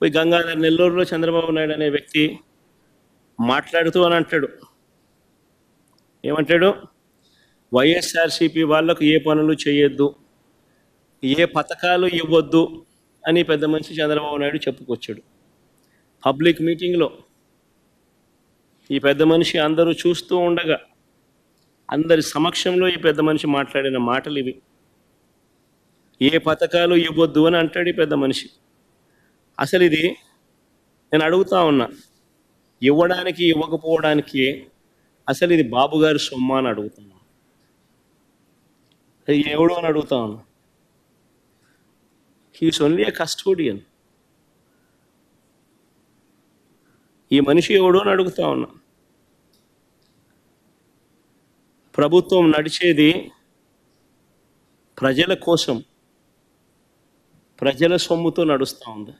పోయి గంగాధర్ నెల్లూరులో చంద్రబాబు నాయుడు అనే వ్యక్తి మాట్లాడుతూ అని అంటాడు, ఏమంటాడు? వైఎస్ఆర్సీపీ వాళ్ళకు ఏ పనులు చేయొద్దు, ఏ పథకాలు ఇవ్వద్దు అని పెద్ద మనిషి చంద్రబాబు నాయుడు చెప్పుకొచ్చాడు. పబ్లిక్ మీటింగ్లో ఈ పెద్ద మనిషి అందరూ చూస్తూ ఉండగా అందరి సమక్షంలో ఈ పెద్ద మనిషి మాట్లాడిన మాటలు ఇవి. ఏ పథకాలు ఇవ్వద్దు అని అంటాడు ఈ పెద్ద మనిషి. అసలు ఇది నేను అడుగుతా ఉన్నా, ఇవ్వడానికి ఇవ్వకపోవడానికి అసలు ఇది బాబు గారి సొమ్మ అని అడుగుతున్నా. ఎవడు అని అడుగుతా ఉన్నా. హీఈస్ ఓన్లీ ఏ కస్టోడియన్. ఈ మనిషి ఎవడు అని అడుగుతా ఉన్నా. ప్రభుత్వం నడిచేది ప్రజల కోసం, ప్రజల సొమ్ముతో నడుస్తూ ఉంది.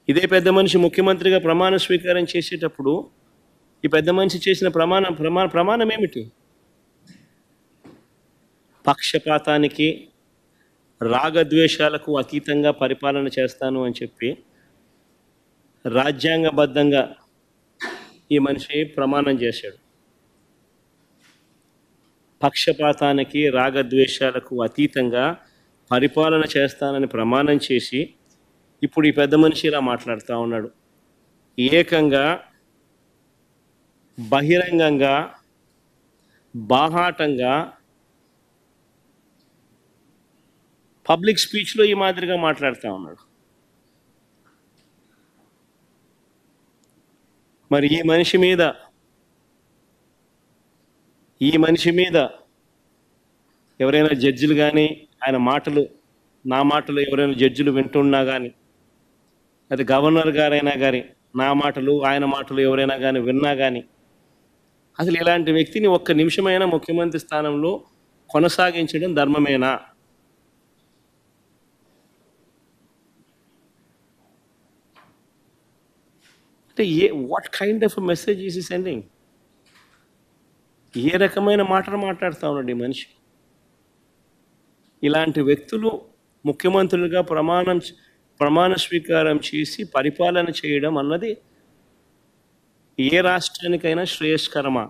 ఇదే పెద్ద మనిషి ముఖ్యమంత్రిగా ప్రమాణ స్వీకారం చేసేటప్పుడు ఈ పెద్ద మనిషి చేసిన ప్రమాణం ఏమిటి? పక్షపాతానికి, రాగద్వేషాలకు అతీతంగా పరిపాలన చేస్తాను అని చెప్పి రాజ్యాంగబద్ధంగా ఈ మనిషి ప్రమాణం చేశాడు. పక్షపాతానికి, రాగద్వేషాలకు అతీతంగా పరిపాలన చేస్తానని ప్రమాణం చేసి ఇప్పుడు ఈ పెద్ద మనిషి ఇలా మాట్లాడుతూ ఉన్నాడు. ఏకంగా బహిరంగంగా, బాహాటంగా పబ్లిక్ స్పీచ్లో ఈ మాదిరిగా మాట్లాడుతూ ఉన్నాడు. మరి ఈ మనిషి మీద ఎవరైనా జడ్జిలు కానీ, ఆయన మాటలు, నా మాటలు ఎవరైనా జడ్జిలు వింటున్నా కానీ, అది గవర్నర్ గారైనా కానీ, నా మాటలు ఆయన మాటలు ఎవరైనా కానీ విన్నా కానీ, అసలు ఇలాంటి వ్యక్తిని ఒక్క నిమిషమైనా ముఖ్యమంత్రి స్థానంలో కొనసాగించడం ధర్మమేనా? అంటే what kind of message is ఈ సెండింగ్? ఏ రకమైన మాటలు మాట్లాడుతూ ఉన్నాడు ఈ మనిషి? ఇలాంటి వ్యక్తులు ముఖ్యమంత్రులుగా ప్రమాణ స్వీకారం చేసి పరిపాలన చేయడం అన్నది ఏ రాష్ట్రానికైనా శ్రేయస్కరమా?